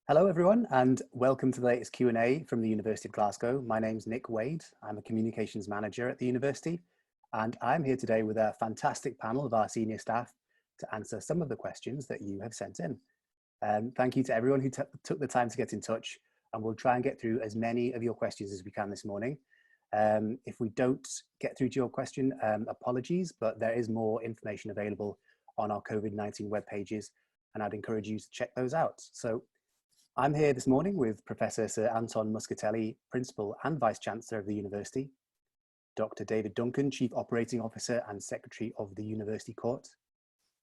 Hello everyone and welcome to the latest Q&A from the University of Glasgow. My name's Nick Wade. I'm a communications manager at the university and I'm here today with a fantastic panel of our senior staff to answer some of the questions that you have sent in. Thank you to everyone who took the time to get in touch, and we'll try and get through as many of your questions as we can this morning. If we don't get through to your question, apologies, but there is more information available on our COVID-19 web pages and I'd encourage you to check those out. So I'm here this morning with Professor Sir Anton Muscatelli, Principal and Vice-Chancellor of the University, Dr. David Duncan, Chief Operating Officer and Secretary of the University Court,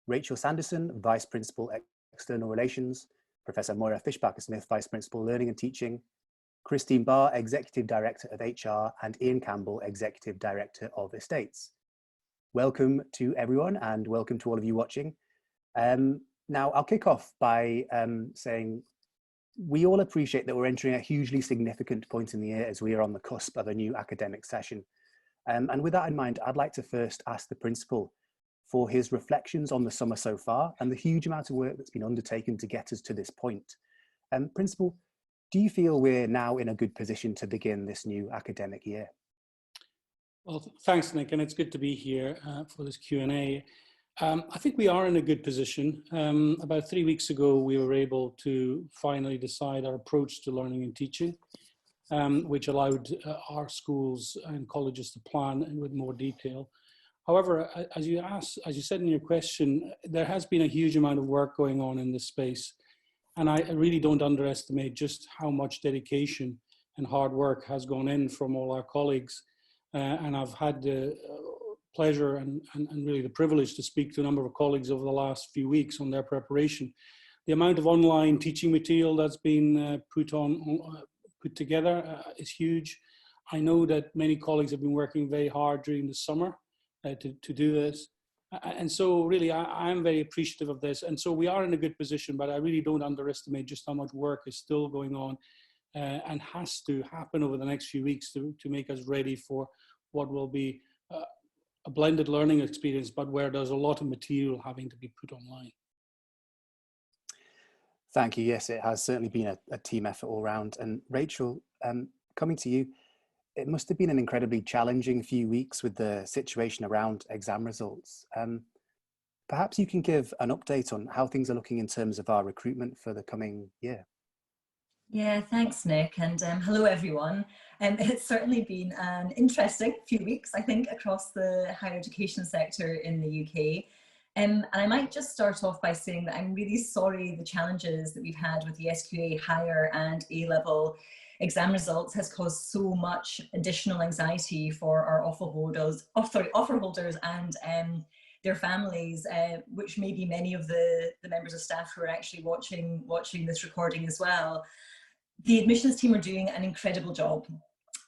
Rachel Sandison, Vice Principal External Relations, Professor Moira Fischbacher-Smith, Vice Principal Learning and Teaching, Christine Barr, Executive Director of HR, and Ian Campbell, Executive Director of Estates. Welcome to everyone and welcome to all of you watching. Now I'll kick off by saying we all appreciate that we're entering a hugely significant point in the year as we are on the cusp of a new academic session. And with that in mind, I'd like to first ask the Principal for his reflections on the summer so far and the huge amount of work that's been undertaken to get us to this point. Principal, do you feel we're now in a good position to begin this new academic year? Well, thanks, Nick, and it's good to be here for this Q&A. I think we are in a good position. About 3 weeks ago, we were able to finally decide our approach to learning and teaching, which allowed our schools and colleges to plan with more detail. However, as you said in your question, there has been a huge amount of work going on in this space. And I really don't underestimate just how much dedication and hard work has gone in from all our colleagues. And I've had the pleasure and really the privilege to speak to a number of colleagues over the last few weeks on their preparation. The amount of online teaching material that's been put together is huge. I know that many colleagues have been working very hard during the summer to do this. And so really, I'm very appreciative of this. And so we are in a good position, but I really don't underestimate just how much work is still going on and has to happen over the next few weeks to make us ready for what will be a blended learning experience, but where there's a lot of material having to be put online. Thank you. Yes, it has certainly been a team effort all round. And Rachel, coming to you, it must have been an incredibly challenging few weeks with the situation around exam results. Perhaps you can give an update on how things are looking in terms of our recruitment for the coming year. Yeah, thanks, Nick, and hello, everyone. It's certainly been an interesting few weeks, I think, across the higher education sector in the UK. And I might just start off by saying that I'm really sorry the challenges that we've had with the SQA higher and A-level exam results has caused so much additional anxiety for our offer holders and their families, which may be many of the members of staff who are actually watching this recording as well. The admissions team are doing an incredible job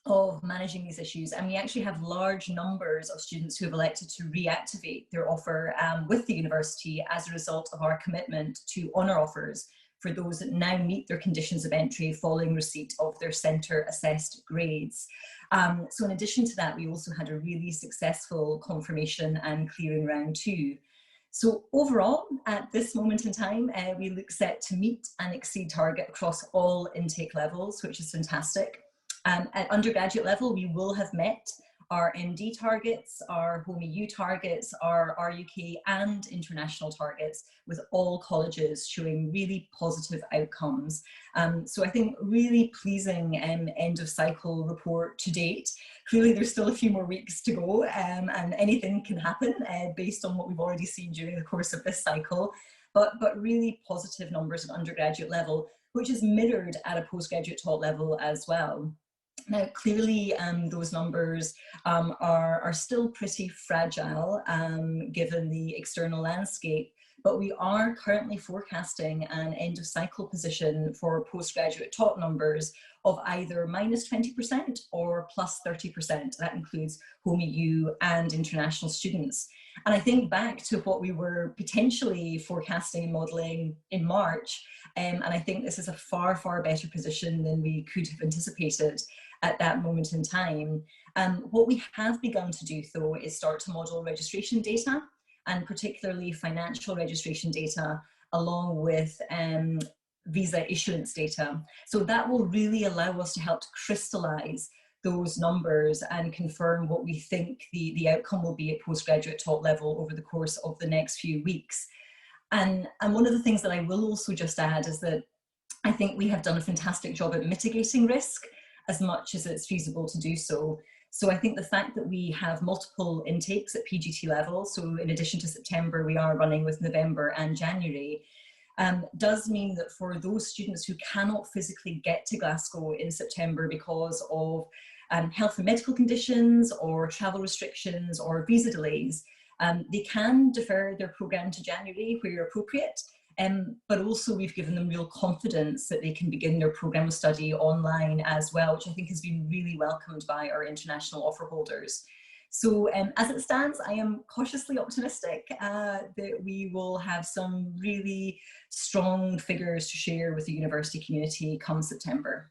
of managing these issues, and we actually have large numbers of students who have elected to reactivate their offer with the university as a result of our commitment to honour offers for those that now meet their conditions of entry following receipt of their centre assessed grades. So in addition to that, we also had a really successful confirmation and clearing round 2. So overall, at this moment in time, we look set to meet and exceed target across all intake levels, which is fantastic. At undergraduate level, we will have met our MD targets, our Home EU targets, our RUK and international targets, with all colleges showing really positive outcomes. So I think really pleasing end of cycle report to date. Clearly there's still a few more weeks to go and anything can happen based on what we've already seen during the course of this cycle, but really positive numbers at undergraduate level, which is mirrored at a postgraduate top level as well. Now, clearly, those numbers are still pretty fragile given the external landscape, but we are currently forecasting an end of cycle position for postgraduate top numbers of either -20% or +30%. That includes Home EU and international students. And I think back to what we were potentially forecasting and modelling in March, and I think this is a far, far better position than we could have anticipated at that moment in time. What we have begun to do, though, is start to model registration data, and particularly financial registration data, along with visa issuance data. So that will really allow us to help to crystallize those numbers and confirm what we think the outcome will be at postgraduate top level over the course of the next few weeks. And one of the things that I will also just add is that I think we have done a fantastic job at mitigating risk as much as it's feasible to do so. So I think the fact that we have multiple intakes at PGT level, so in addition to September, we are running with November and January, does mean that for those students who cannot physically get to Glasgow in September because of health and medical conditions or travel restrictions or visa delays, they can defer their programme to January where appropriate. But also we've given them real confidence that they can begin their programme of study online as well, which I think has been really welcomed by our international offer holders. So as it stands, I am cautiously optimistic that we will have some really strong figures to share with the university community come September.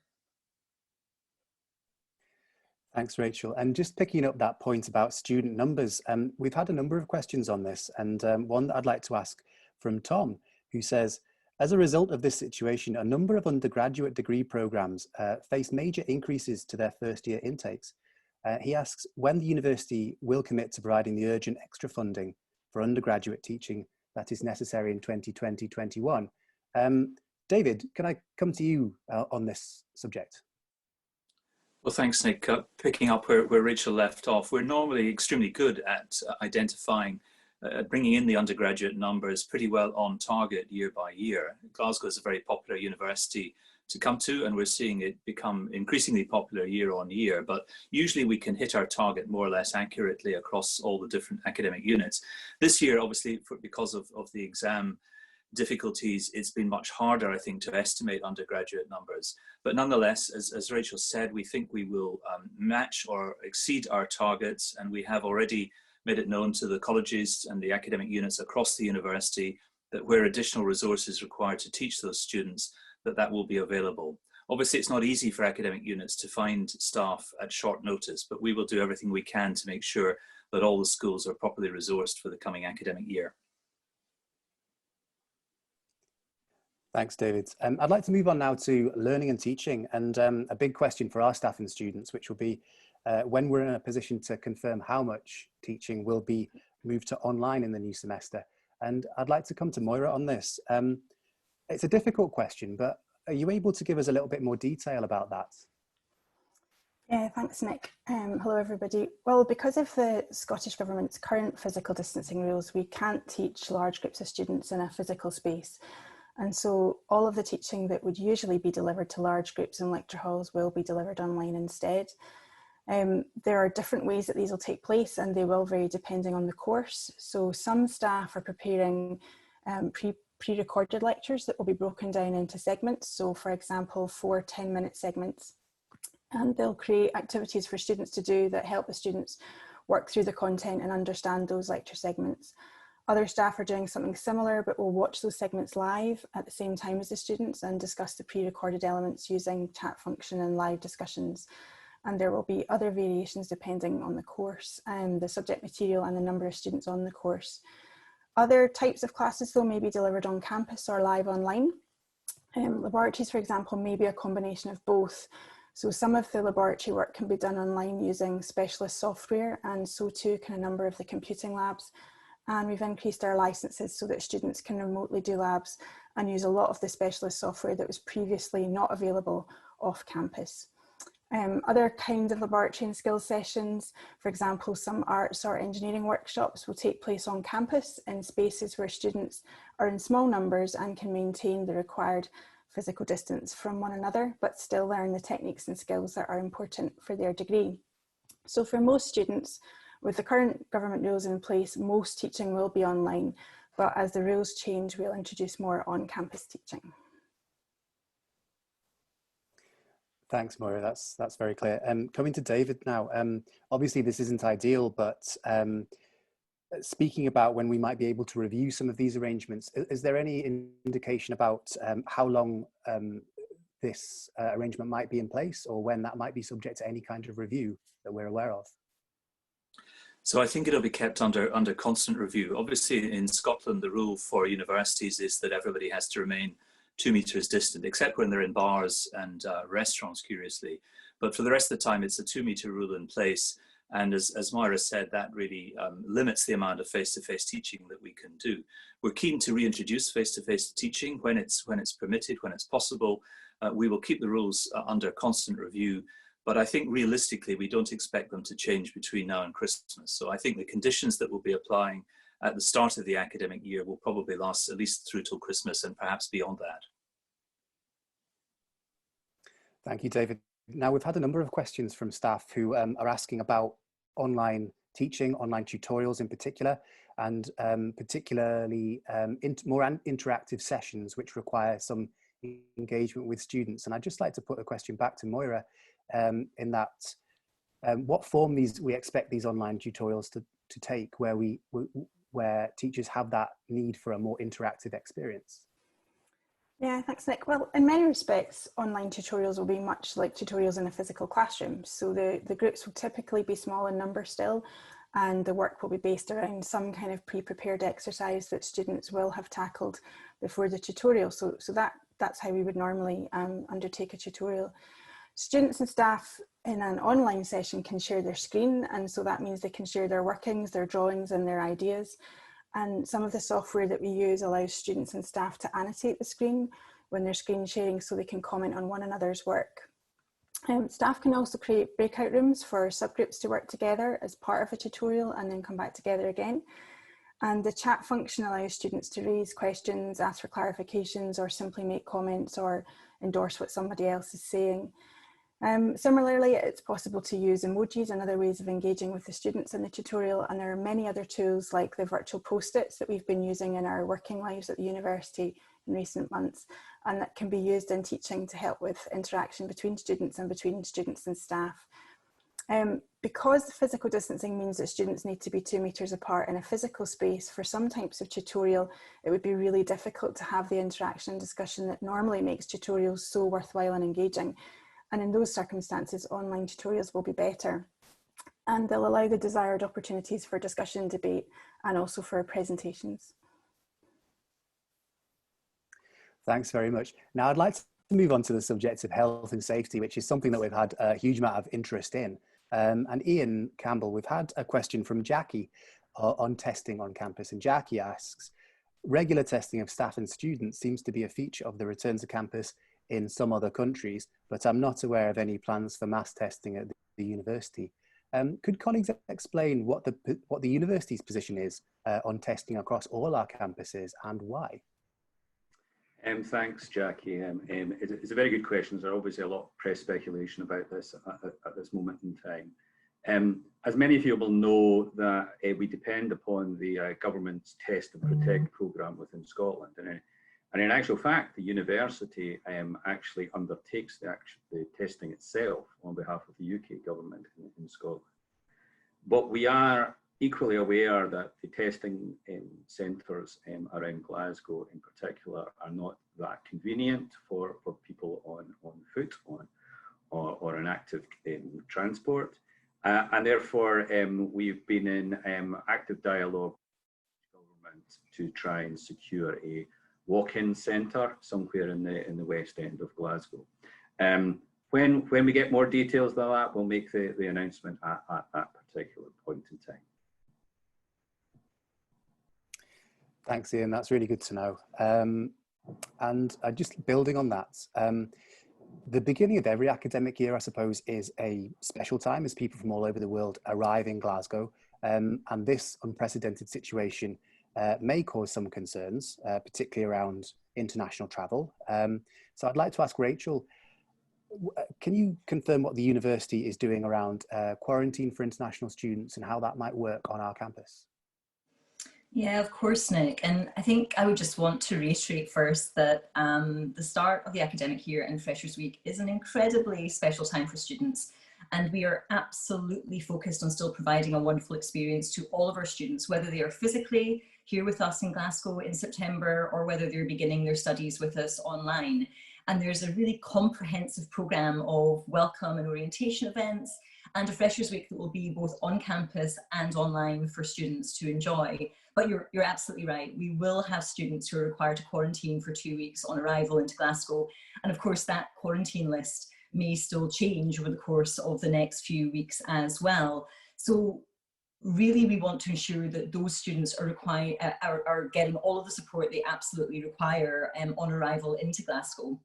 Thanks, Rachel. And just picking up that point about student numbers, we've had a number of questions on this, and one that I'd like to ask from Tom, who says, as a result of this situation, a number of undergraduate degree programs face major increases to their first year intakes. He asks when the university will commit to providing the urgent extra funding for undergraduate teaching that is necessary in 2020-21. David, can I come to you on this subject? Well, thanks, Nick. Picking up where Rachel left off, we're normally extremely good at identifying bringing in the undergraduate numbers pretty well on target year by year. Glasgow is a very popular university to come to, and we're seeing it become increasingly popular year on year, but usually we can hit our target more or less accurately across all the different academic units. This year, obviously, because of the exam difficulties, it's been much harder, I think, to estimate undergraduate numbers. But nonetheless, as Rachel said, we think we will match or exceed our targets, and we have already made it known to the colleges and the academic units across the university that where additional resources required to teach those students, that will be available. Obviously, it's not easy for academic units to find staff at short notice, but we will do everything we can to make sure that all the schools are properly resourced for the coming academic year. Thanks, David. I'd like to move on now to learning and teaching, and a big question for our staff and students, which will be when we're in a position to confirm how much teaching will be moved to online in the new semester. And I'd like to come to Moira on this. It's a difficult question, but are you able to give us a little bit more detail about that? Yeah, thanks, Nick. Hello, everybody. Well, because of the Scottish Government's current physical distancing rules, we can't teach large groups of students in a physical space. And so all of the teaching that would usually be delivered to large groups in lecture halls will be delivered online instead. There are different ways that these will take place, and they will vary depending on the course. So some staff are preparing pre-recorded lectures that will be broken down into segments. So for example, 4 10-minute segments. And they'll create activities for students to do that help the students work through the content and understand those lecture segments. Other staff are doing something similar, but will watch those segments live at the same time as the students and discuss the pre-recorded elements using chat function and live discussions. And there will be other variations depending on the course, the subject material and the number of students on the course. Other types of classes though may be delivered on campus or live online. Laboratories, for example, may be a combination of both. So some of the laboratory work can be done online using specialist software, and so too can a number of the computing labs. And we've increased our licenses so that students can remotely do labs and use a lot of the specialist software that was previously not available off campus. Other kinds of laboratory and skills sessions, for example, some arts or engineering workshops will take place on campus in spaces where students are in small numbers and can maintain the required physical distance from one another, but still learn the techniques and skills that are important for their degree. So for most students, with the current government rules in place, most teaching will be online, but as the rules change, we'll introduce more on-campus teaching. Thanks, Moira. That's very clear. Coming to David now. Obviously, this isn't ideal, but speaking about when we might be able to review some of these arrangements, is there any indication about how long this arrangement might be in place, or when that might be subject to any kind of review that we're aware of? So I think it'll be kept under constant review. Obviously, in Scotland, the rule for universities is that everybody has to remain 2 meters distant, except when they're in bars and restaurants, curiously. But for the rest of the time, it's a 2 meter rule in place. And as Moira said, that really limits the amount of face-to-face teaching that we can do. We're keen to reintroduce face-to-face teaching when it's permitted, when it's possible. We will keep the rules under constant review, but I think realistically, we don't expect them to change between now and Christmas. So I think the conditions that we'll be applying at the start of the academic year will probably last at least through till Christmas and perhaps beyond that. Thank you, David. Now, we've had a number of questions from staff who are asking about online teaching, online tutorials in particular, and particularly more interactive sessions which require some engagement with students. And I'd just like to put a question back to Moira in that what form we expect these online tutorials to take, where teachers have that need for a more interactive experience. Yeah, thanks, Nick. Well, in many respects, online tutorials will be much like tutorials in a physical classroom. So the groups will typically be small in number still, and the work will be based around some kind of pre-prepared exercise that students will have tackled before the tutorial. So that's how we would normally undertake a tutorial. Students and staff in an online session can share their screen, and so that means they can share their workings, their drawings and their ideas. And some of the software that we use allows students and staff to annotate the screen when they're screen sharing so they can comment on one another's work. Staff can also create breakout rooms for subgroups to work together as part of a tutorial and then come back together again. And the chat function allows students to raise questions, ask for clarifications, or simply make comments or endorse what somebody else is saying. Similarly, it's possible to use emojis and other ways of engaging with the students in the tutorial, and there are many other tools like the virtual post-its that we've been using in our working lives at the university in recent months, and that can be used in teaching to help with interaction between students and between students and staff. Because physical distancing means that students need to be 2 meters apart in a physical space, for some types of tutorial, it would be really difficult to have the interaction and discussion that normally makes tutorials so worthwhile and engaging. And in those circumstances, online tutorials will be better. And they'll allow the desired opportunities for discussion, debate, and also for presentations. Thanks very much. Now I'd like to move on to the subject of health and safety, which is something that we've had a huge amount of interest in. And Ian Campbell, we've had a question from Jackie on testing on campus. And Jackie asks, regular testing of staff and students seems to be a feature of the return to campus in some other countries, but I'm not aware of any plans for mass testing at the university. Could colleagues explain what the university's position is on testing across all our campuses and why? Thanks, Jackie. It's a very good question. There's obviously a lot of press speculation about this at this moment in time. As many of you will know, that we depend upon the government's Test and Protect programme within Scotland. And in actual fact, the university actually undertakes the testing itself on behalf of the UK government in Scotland. But we are equally aware that the testing centres around Glasgow in particular are not that convenient for people on foot or on active transport. And therefore, we've been in active dialogue with the government to try and secure a walk-in centre somewhere in the west end of Glasgow. When we get more details than that, we'll make the announcement at that particular point in time. Thanks, Ian. That's really good to know. And just building on that, the beginning of every academic year, I suppose, is a special time as people from all over the world arrive in Glasgow. And this unprecedented situation may cause some concerns, particularly around international travel. So I'd like to ask Rachel, can you confirm what the university is doing around quarantine for international students and how that might work on our campus? Yeah, of course, Nick. And I think I would just want to reiterate first that the start of the academic year and Freshers Week is an incredibly special time for students. And we are absolutely focused on still providing a wonderful experience to all of our students, whether they are physically here with us in Glasgow in September or whether they're beginning their studies with us online. And there's a really comprehensive programme of welcome and orientation events and a Freshers Week that will be both on campus and online for students to enjoy. But you're absolutely right. We will have students who are required to quarantine for 2 weeks on arrival into Glasgow. And of course, that quarantine list may still change over the course of the next few weeks as well. So really, we want to ensure that those students are getting all of the support they absolutely require on arrival into Glasgow.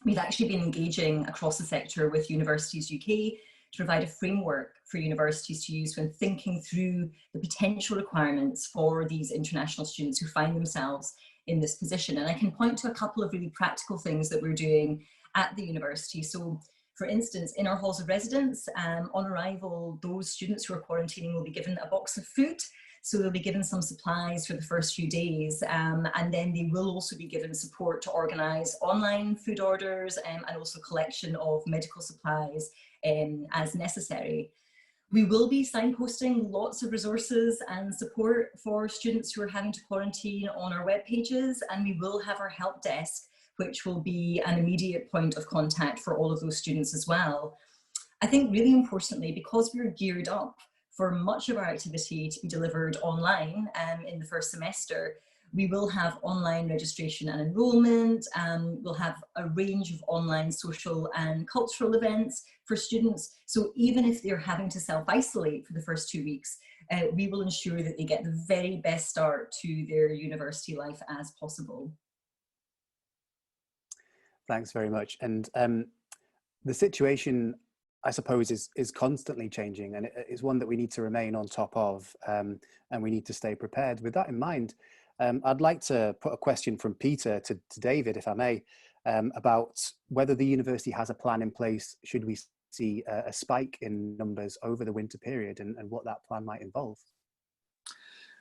We've actually been engaging across the sector with Universities UK to provide a framework for universities to use when thinking through the potential requirements for these international students who find themselves in this position. And I can point to a couple of really practical things that we're doing at the university. So, for instance, in our halls of residence, on arrival, those students who are quarantining will be given a box of food. So they'll be given some supplies for the first few days, and then they will also be given support to organise online food orders and also collection of medical supplies as necessary. We will be signposting lots of resources and support for students who are having to quarantine on our web pages, and we will have our help desk, which will be an immediate point of contact for all of those students as well. I think really importantly, because we're geared up for much of our activity to be delivered online in the first semester, we will have online registration and enrolment. We'll have a range of online social and cultural events for students. So even if they're having to self-isolate for the first 2 weeks, we will ensure that they get the very best start to their university life as possible. Thanks very much. And the situation, I suppose, is constantly changing, and it's one that we need to remain on top of, and we need to stay prepared. With that in mind, I'd like to put a question from Peter to David, if I may, about whether the university has a plan in place should we see a spike in numbers over the winter period, and what that plan might involve.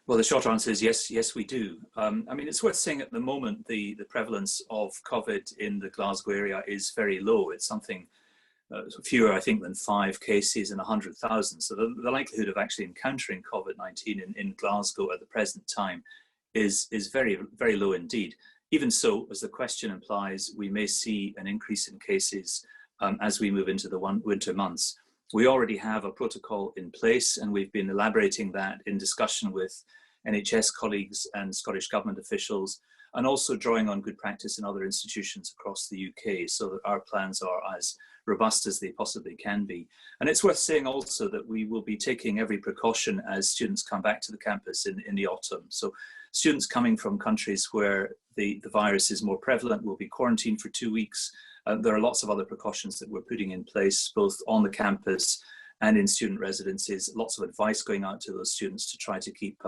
Well, the short answer is yes, we do. I mean, it's worth saying at the moment, the prevalence of COVID in the Glasgow area is very low. It's something fewer, I think, than 5 cases in 100,000. So the likelihood of actually encountering COVID-19 in Glasgow at the present time is very, very low indeed. Even so, as the question implies, we may see an increase in cases as we move into the winter months. We already have a protocol in place, and we've been elaborating that in discussion with NHS colleagues and Scottish Government officials, and also drawing on good practice in other institutions across the UK, so that our plans are as robust as they possibly can be. And it's worth saying also that we will be taking every precaution as students come back to the campus in the autumn. So students coming from countries where the virus is more prevalent will be quarantined for 2 weeks. There are lots of other precautions that we're putting in place, both on the campus and in student residences. Lots of advice going out to those students to try to keep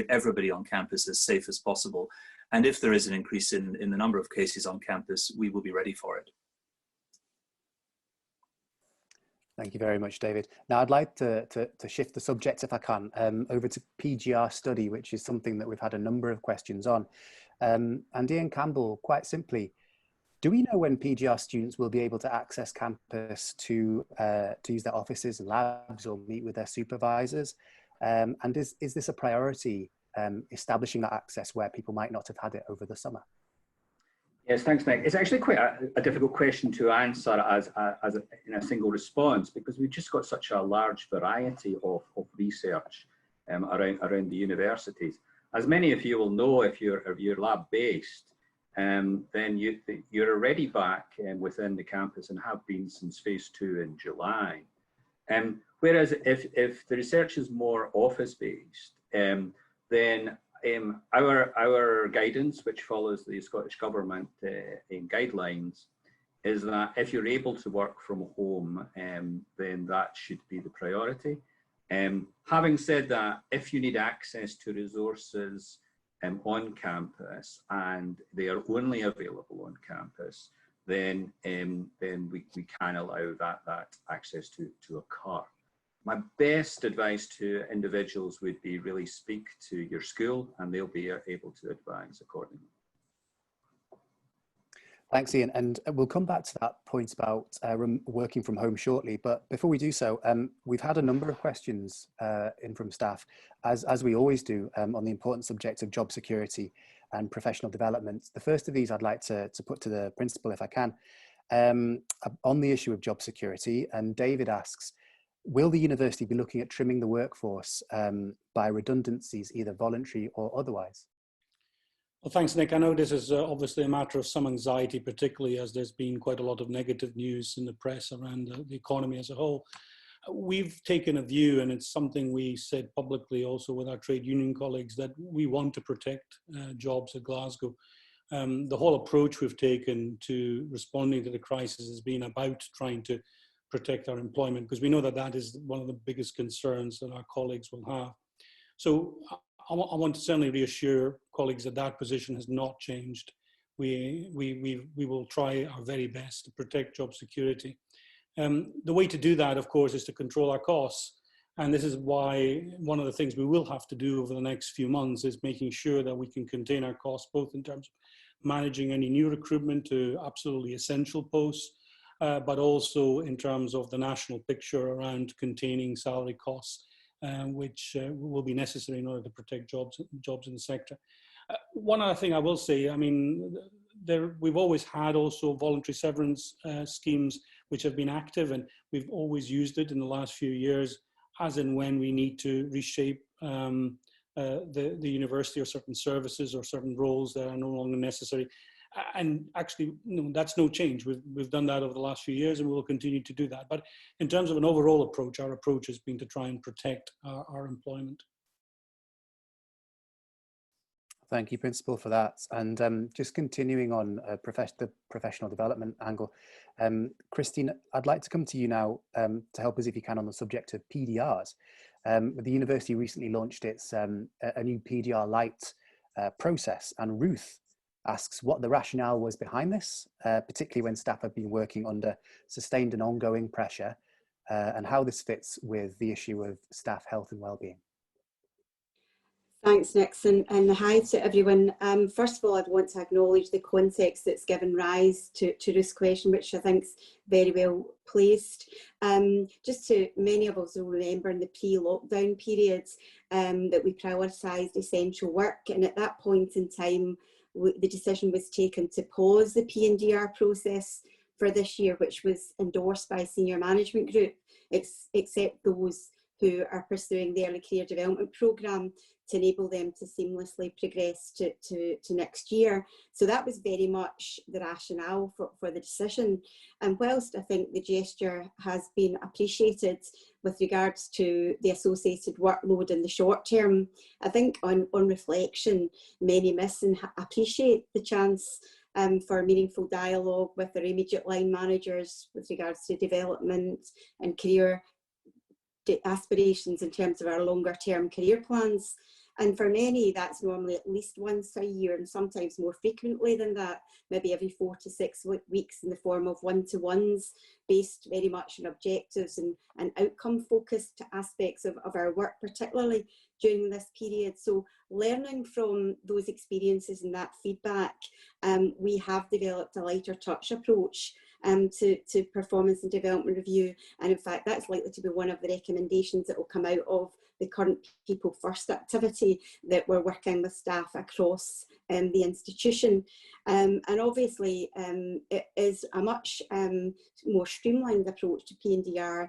everybody on campus as safe as possible. And if there is an increase in the number of cases on campus, we will be ready for it. Thank you very much, David. Now I'd like to shift the subject, if I can, over to PGR study, which is something that we've had a number of questions on. And Ian Campbell, quite simply, do we know when PGR students will be able to access campus to use their offices and labs or meet with their supervisors? And is this a priority, establishing that access where people might not have had it over the summer? Yes, thanks, Nick. It's actually quite a difficult question to answer in a single response, because we've just got such a large variety of research around the universities. As many of you will know, if you're lab-based, then you're already back within the campus and have been since phase 2 in July. Whereas if the research is more office-based, then our guidance, which follows the Scottish Government guidelines, is that if you're able to work from home, then that should be the priority. Having said that, if you need access to resources on campus and they are only available on campus, then we can allow that access to occur. My best advice to individuals would be really speak to your school, and they'll be able to advise accordingly. Thanks, Ian. And we'll come back to that point about working from home shortly. But before we do so, we've had a number of questions in from staff, as we always do, on the important subject of job security and professional development. The first of these I'd like to put to the principal, if I can, on the issue of job security. And David asks, will the university be looking at trimming the workforce by redundancies, either voluntary or otherwise? Well, thanks, Nick. I know this is obviously a matter of some anxiety, particularly as there's been quite a lot of negative news in the press around the economy as a whole. We've taken a view, and it's something we said publicly also with our trade union colleagues, that we want to protect jobs at Glasgow. The whole approach we've taken to responding to the crisis has been about trying to protect our employment, because we know that that is one of the biggest concerns that our colleagues will have. So I want to certainly reassure colleagues that that position has not changed. We will try our very best to protect job security. The way to do that, of course, is to control our costs. And this is why one of the things we will have to do over the next few months is making sure that we can contain our costs, both in terms of managing any new recruitment to absolutely essential posts, but also in terms of the national picture around containing salary costs, which will be necessary in order to protect jobs in the sector. One other thing I will say, I mean, we've always had also voluntary severance schemes which have been active, and we've always used it in the last few years as and when we need to reshape the university or certain services or certain roles that are no longer necessary. And actually, that's no change. We've done that over the last few years, and we'll continue to do that. But in terms of an overall approach, our approach has been to try and protect our employment. Thank you, Principal, for that. And just continuing on the professional development angle, Christine, I'd like to come to you now to help us, if you can, on the subject of PDRs. The university recently launched its a new PDR Lite process, and Ruth asks what the rationale was behind this, particularly when staff have been working under sustained and ongoing pressure, and how this fits with the issue of staff health and well-being. Thanks, Nick, and hi to everyone. First of all, I'd want to acknowledge the context that's given rise to this question, which I think is very well placed. Just to many of us will remember in the pre-lockdown periods that we prioritised essential work, and at that point in time, the decision was taken to pause the PNDR process for this year, which was endorsed by senior management group, except those who are pursuing the early career development programme, to enable them to seamlessly progress to next year. So that was very much the rationale for the decision. And whilst I think the gesture has been appreciated with regards to the associated workload in the short term, I think on reflection, many miss and appreciate the chance for meaningful dialogue with their immediate line managers with regards to development and career aspirations in terms of our longer term career plans. And for many, that's normally at least once a year, and sometimes more frequently than that, maybe every 4 to 6 weeks, in the form of one-to-ones based very much on objectives and outcome-focused aspects of our work, particularly during this period. So learning from those experiences and that feedback, we have developed a lighter touch approach to performance and development review. And in fact, that's likely to be one of the recommendations that will come out of the current People First activity that we're working with staff across the institution. And obviously, it is a much more streamlined approach to PNDR,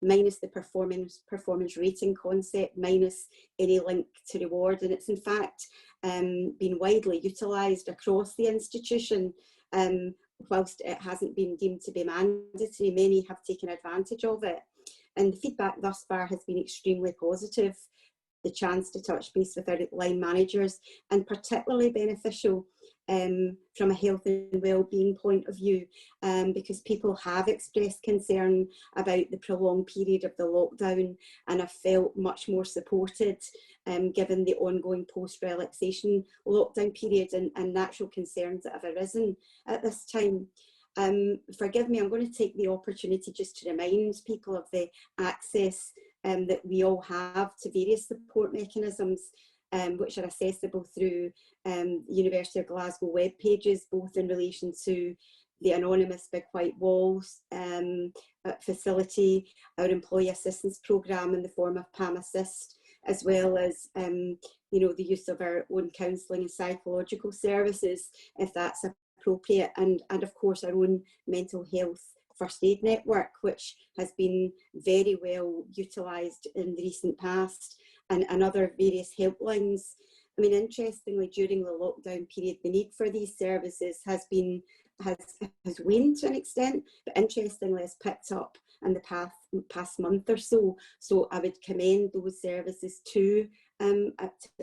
minus the performance rating concept, minus any link to reward. And it's in fact been widely utilised across the institution. Whilst it hasn't been deemed to be mandatory, many have taken advantage of it. And the feedback thus far has been extremely positive. The chance to touch base with our line managers, and particularly beneficial from a health and well-being point of view, because people have expressed concern about the prolonged period of the lockdown and have felt much more supported given the ongoing post-relaxation lockdown period and natural concerns that have arisen at this time. Forgive me, I'm going to take the opportunity just to remind people of the access that we all have to various support mechanisms which are accessible through the University of Glasgow web pages, both in relation to the anonymous Big White Walls facility, our employee assistance programme in the form of PAM Assist, as well as you know, the use of our own counselling and psychological services, if that's appropriate, and of course our own mental health first aid network, which has been very well utilised in the recent past, and other various helplines. I mean, interestingly, during the lockdown period, the need for these services has waned to an extent, but interestingly has picked up in the past month or so. So I would commend those services to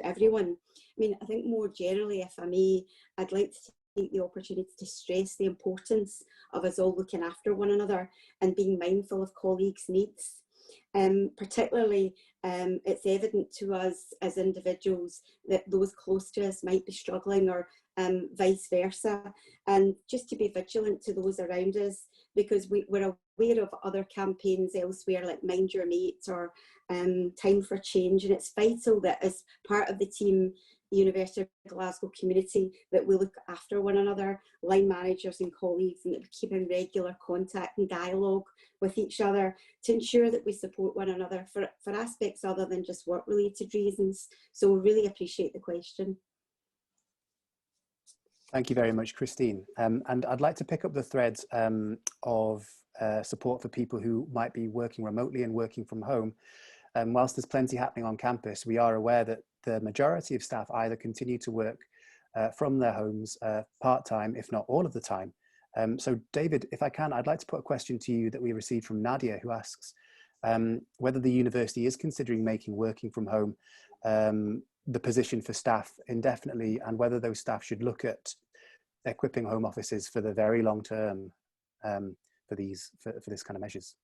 everyone. I mean, I think more generally, if I may, I'd like to take the opportunity to stress the importance of us all looking after one another and being mindful of colleagues' needs. Particularly, it's evident to us as individuals that those close to us might be struggling, or vice versa, and just to be vigilant to those around us, because we're aware of other campaigns elsewhere like Mind Your Mate or Time for Change, and it's vital that as part of the team University of Glasgow community that we look after one another, line managers and colleagues, and that we keep in regular contact and dialogue with each other to ensure that we support one another for aspects other than just work related reasons. So we really appreciate the question. Thank you very much, Christine. And I'd like to pick up the threads of support for people who might be working remotely and working from home. Whilst there's plenty happening on campus, we are aware that the majority of staff either continue to work from their homes part-time, if not all of the time. So David, if I can, I'd like to put a question to you that we received from Nadia, who asks whether the university is considering making working from home the position for staff indefinitely, and whether those staff should look at equipping home offices for the very long term for this kind of measures.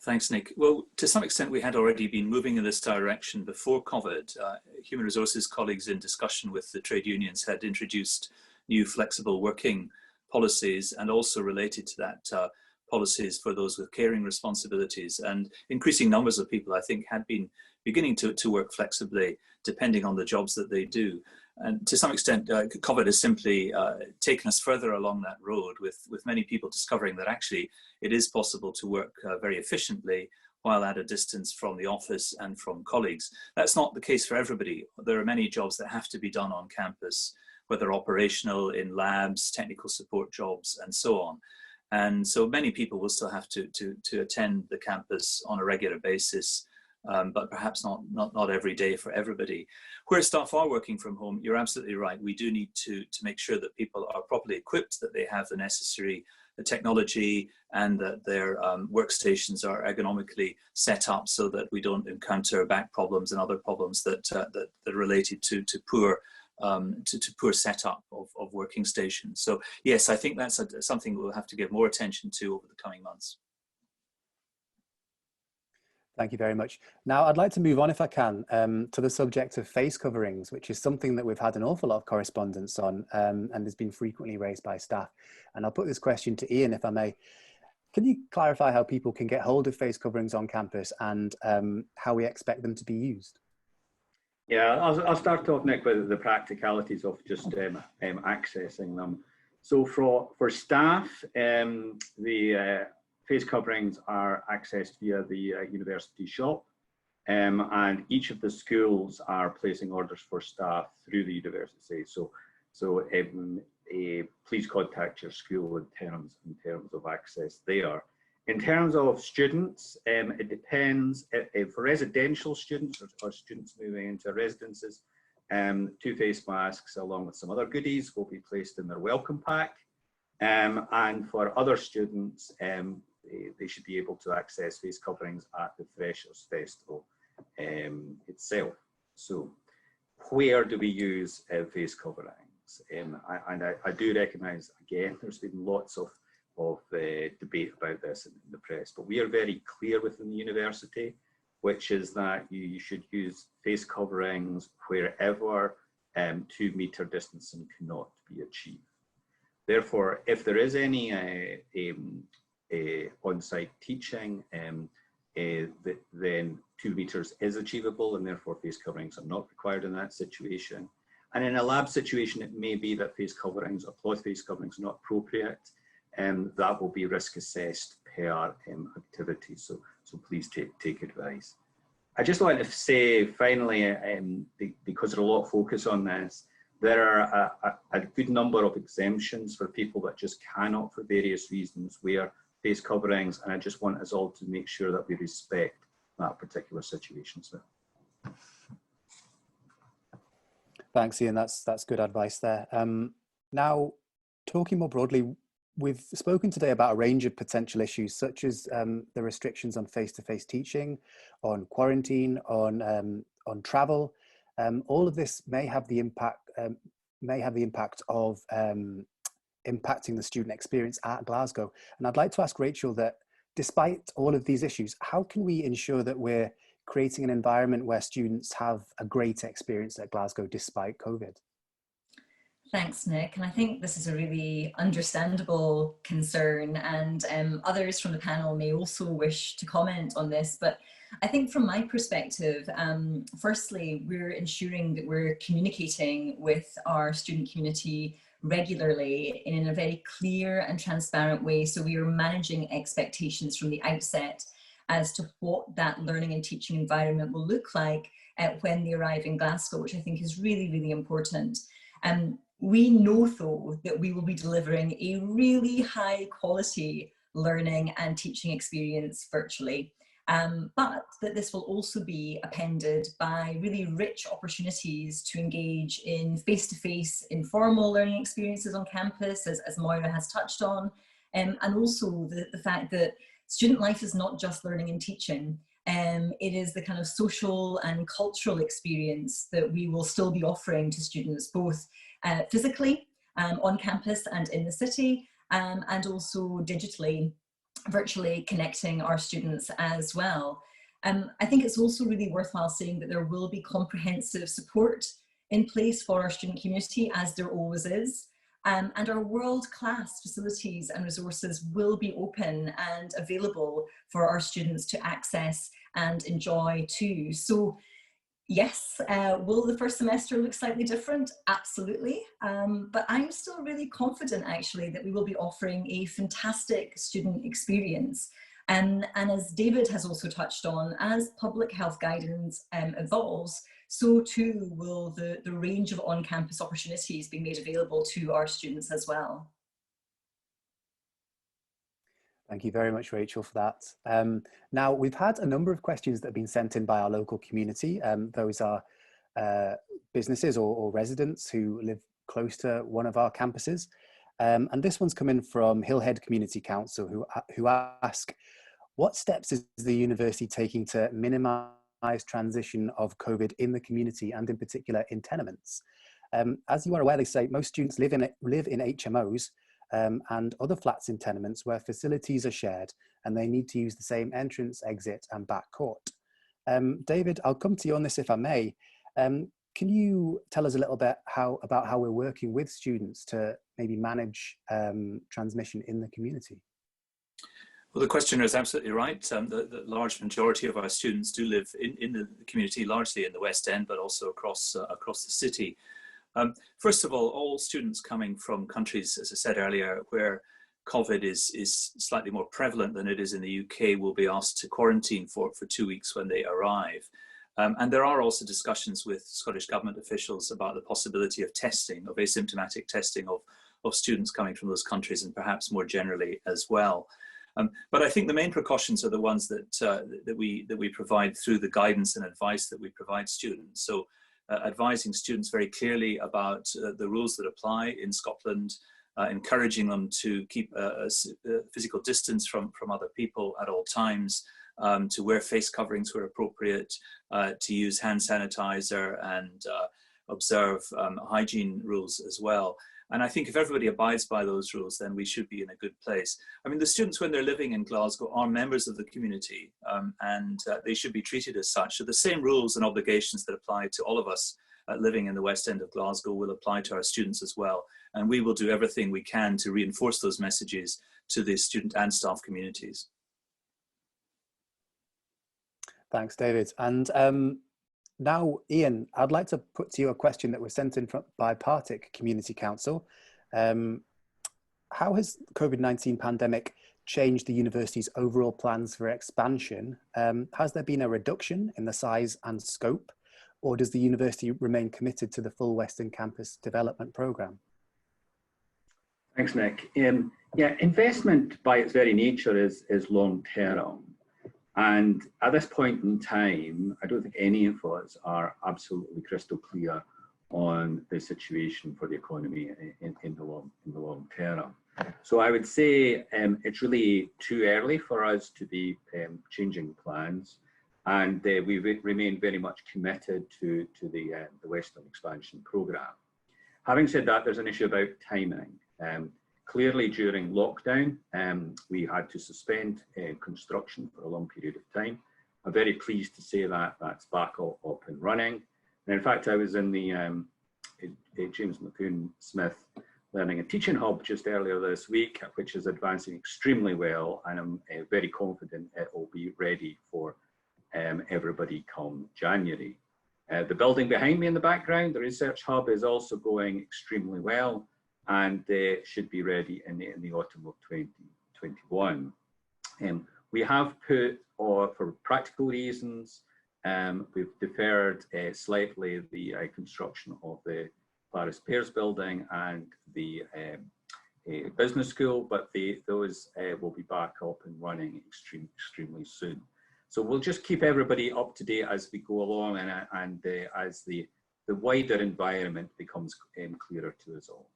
Thanks, Nick. Well, to some extent, we had already been moving in this direction before COVID. Human resources colleagues in discussion with the trade unions had introduced new flexible working policies, and also related to that policies for those with caring responsibilities. And increasing numbers of people, I think, had been beginning to work flexibly depending on the jobs that they do. And to some extent, COVID has simply taken us further along that road, with many people discovering that actually it is possible to work very efficiently while at a distance from the office and from colleagues. That's not the case for everybody. There are many jobs that have to be done on campus, whether operational, in labs, technical support jobs, and so on. And so many people will still have to attend the campus on a regular basis, but perhaps not every day for everybody. Where staff are working from home, you're absolutely right. We do need to make sure that people are properly equipped, that they have the necessary technology, and that their workstations are ergonomically set up so that we don't encounter back problems and other problems that are related to poor setup of working stations. So yes, I think that's something we'll have to give more attention to over the coming months. Thank you very much. Now I'd like to move on, if I can, to the subject of face coverings, which is something that we've had an awful lot of correspondence on and has been frequently raised by staff. And I'll put this question to Ian, if I may. Can you clarify how people can get hold of face coverings on campus, and how we expect them to be used? Yeah, I'll start off, Nick, with the practicalities of just accessing them. So for staff, the face coverings are accessed via the university shop, and each of the schools are placing orders for staff through the university. So please contact your school in terms of access there. In terms of students, it depends. For residential students or students moving into residences, 2 face masks along with some other goodies will be placed in their welcome pack. And for other students, they should be able to access face coverings at the Freshers Festival itself. So where do we use face coverings? I do recognise, again, there's been lots of debate about this in the press, but we are very clear within the university, which is that you should use face coverings wherever 2 metre distancing cannot be achieved. Therefore, if there is any on-site teaching, then 2 metres is achievable, and therefore face coverings are not required in that situation. And in a lab situation, it may be that face coverings or cloth face coverings are not appropriate, and that will be risk assessed per activity. So please take advice. I just want to say finally, because there's a lot of focus on this, there are a good number of exemptions for people that just cannot, for various reasons, wear face coverings, and I just want us all to make sure that we respect that particular situation. So. Thanks, Ian. That's good advice there. Now, talking more broadly, we've spoken today about a range of potential issues, such as the restrictions on face-to-face teaching, on quarantine, on travel. All of this may have the impact of impacting the student experience at Glasgow. And I'd like to ask Rachel that, despite all of these issues, how can we ensure that we're creating an environment where students have a great experience at Glasgow despite COVID? Thanks, Nick. And I think this is a really understandable concern, and others from the panel may also wish to comment on this. But I think from my perspective, firstly, we're ensuring that we're communicating with our student community regularly in a very clear and transparent way. So we are managing expectations from the outset as to what that learning and teaching environment will look like when they arrive in Glasgow, which I think is really, really important. We know, though, that we will be delivering a really high quality learning and teaching experience virtually, but that this will also be appended by really rich opportunities to engage in face-to-face informal learning experiences on campus, as Moira has touched on, and also the fact that student life is not just learning and teaching. It is the kind of social and cultural experience that we will still be offering to students, both physically on campus and in the city, and also digitally, virtually connecting our students as well. I think it's also really worthwhile saying that there will be comprehensive support in place for our student community, as there always is. And our world-class facilities and resources will be open and available for our students to access and enjoy too. So yes, will the first semester look slightly different? Absolutely. But I'm still really confident, actually, that we will be offering a fantastic student experience. And as David has also touched on, as public health guidance evolves, so too will the range of on-campus opportunities be made available to our students as well. Thank you very much, Rachel, for that. Now, we've had a number of questions that have been sent in by our local community. Those are businesses or residents who live close to one of our campuses. And this one's come in from Hillhead Community Council, who ask, what steps is the university taking to minimise transition of COVID in the community, and in particular in tenements? As you are aware, they say most students live in HMOs and other flats in tenements where facilities are shared and they need to use the same entrance, exit and back court. David, I'll come to you on this if I may. Can you tell us a little bit about how we're working with students to maybe manage transmission in the community? Well, the questioner is absolutely right. The large majority of our students do live in the community, largely in the West End, but also across the city. First of all students coming from countries, as I said earlier, where COVID is slightly more prevalent than it is in the UK will be asked to quarantine for 2 weeks when they arrive. And there are also discussions with Scottish Government officials about the possibility of testing, of asymptomatic testing of students coming from those countries, and perhaps more generally as well. But I think the main precautions are the ones that we provide through the guidance and advice that we provide students. So advising students very clearly about the rules that apply in Scotland, encouraging them to keep a physical distance from other people at all times, to wear face coverings where appropriate, to use hand sanitizer and observe hygiene rules as well. And I think if everybody abides by those rules, then we should be in a good place. I mean, the students, when they're living in Glasgow, are members of the community, and they should be treated as such. So the same rules and obligations that apply to all of us living in the West End of Glasgow will apply to our students as well. And we will do everything we can to reinforce those messages to the student and staff communities. Thanks, David. And now, Ian, I'd like to put to you a question that was sent in by Partick Community Council. How has the COVID-19 pandemic changed the university's overall plans for expansion? Has there been a reduction in the size and scope, or does the university remain committed to the full Western Campus development programme? Thanks, Nick. Yeah, investment by its very nature is long term. And at this point in time, I don't think any of us are absolutely crystal clear on the situation for the economy in the long term. So I would say it's really too early for us to be changing plans, and we remain very much committed to the Western expansion programme. Having said that, there's an issue about timing. Clearly, during lockdown, we had to suspend construction for a long period of time. I'm very pleased to say that that's back up and running. And in fact, I was in the James Fischbacher-Smith Learning and Teaching Hub just earlier this week, which is advancing extremely well, and I'm very confident it will be ready for everybody come January. The building behind me in the background, the research hub, is also going extremely well, and should be ready in the autumn of 2021. We have put, for practical reasons, we've deferred slightly the construction of the Paris Pears building and the business school, but those will be back up and running extremely soon. So we'll just keep everybody up to date as we go along, and as the wider environment becomes clearer to us all.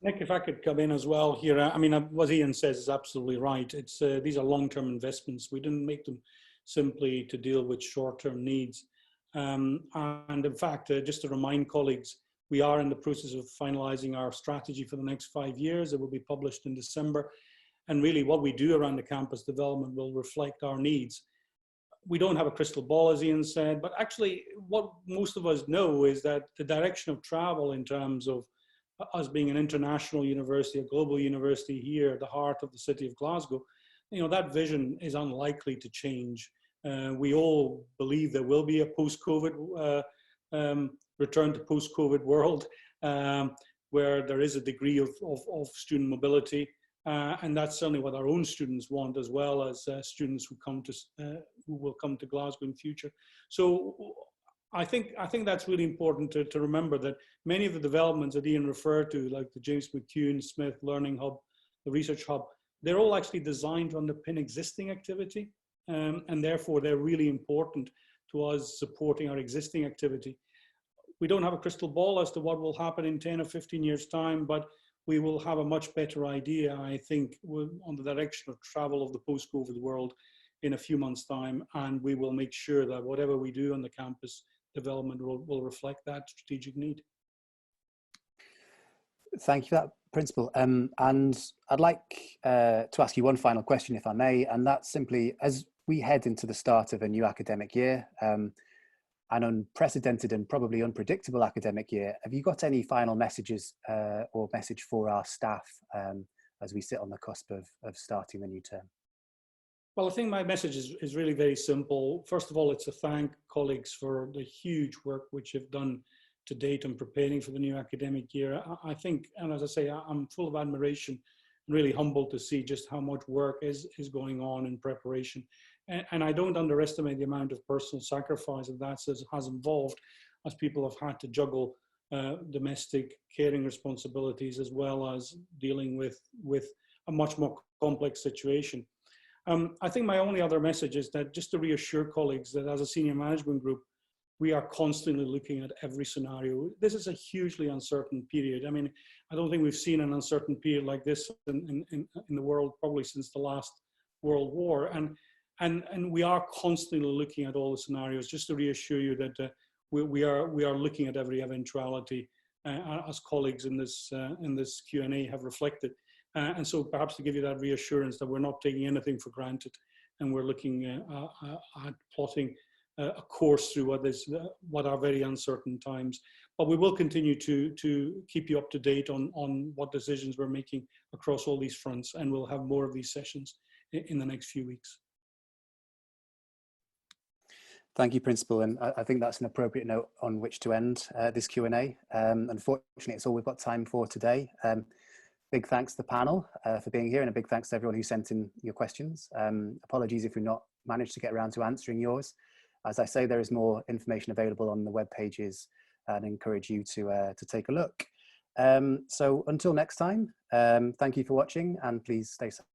Nick, if I could come in as well here. I mean, what Ian says is absolutely right. It's these are long-term investments. We didn't make them simply to deal with short-term needs. And in fact, just to remind colleagues, we are in the process of finalizing our strategy for the next 5 years. It will be published in December. And really what we do around the campus development will reflect our needs. We don't have a crystal ball, as Ian said, but actually what most of us know is that the direction of travel in terms of us being an international university, a global university here at the heart of the city of Glasgow, that vision is unlikely to change. We all believe there will be a post-COVID, return to post-COVID world where there is a degree of student mobility. And that's certainly what our own students want, as well as students who will come to Glasgow in the future. So I think that's really important to remember that many of the developments that Ian referred to, like the James Fischbacher-Smith Learning Hub, the Research Hub, they're all actually designed to underpin existing activity, and therefore they're really important to us supporting our existing activity. We don't have a crystal ball as to what will happen in 10 or 15 years' time, but we will have a much better idea, I think, on the direction of travel of the post-COVID world in a few months' time, and we will make sure that whatever we do on the campus development will reflect that strategic need. Thank you for that, Principal. And I'd like to ask you one final question, if I may, and that's simply, as we head into the start of a new academic year, an unprecedented and probably unpredictable academic year, have you got any final messages or message for our staff as we sit on the cusp of starting the new term? Well, I think my message is really very simple. First of all, it's to thank colleagues for the huge work which you've done to date in preparing for the new academic year. I think, and as I say, I'm full of admiration and really humbled to see just how much work is going on in preparation. And I don't underestimate the amount of personal sacrifice that has involved, as people have had to juggle domestic caring responsibilities as well as dealing with a much more complex situation. I think my only other message is that just to reassure colleagues that as a senior management group, we are constantly looking at every scenario. This is a hugely uncertain period. I mean, I don't think we've seen an uncertain period like this in the world probably since the last World War. And we are constantly looking at all the scenarios, just to reassure you that we are looking at every eventuality, as colleagues in this Q&A have reflected. And so perhaps to give you that reassurance that we're not taking anything for granted, and we're looking at plotting a course through what are very uncertain times. But we will continue to keep you up to date on what decisions we're making across all these fronts, and we'll have more of these sessions in the next few weeks. Thank you, Principal, and I think that's an appropriate note on which to end this Q&A. Unfortunately, it's all we've got time for today. Big thanks to the panel for being here, and a big thanks to everyone who sent in your questions. Apologies if we've not managed to get around to answering yours. As I say, there is more information available on the web pages, and I encourage you to take a look. So until next time, thank you for watching and please stay safe.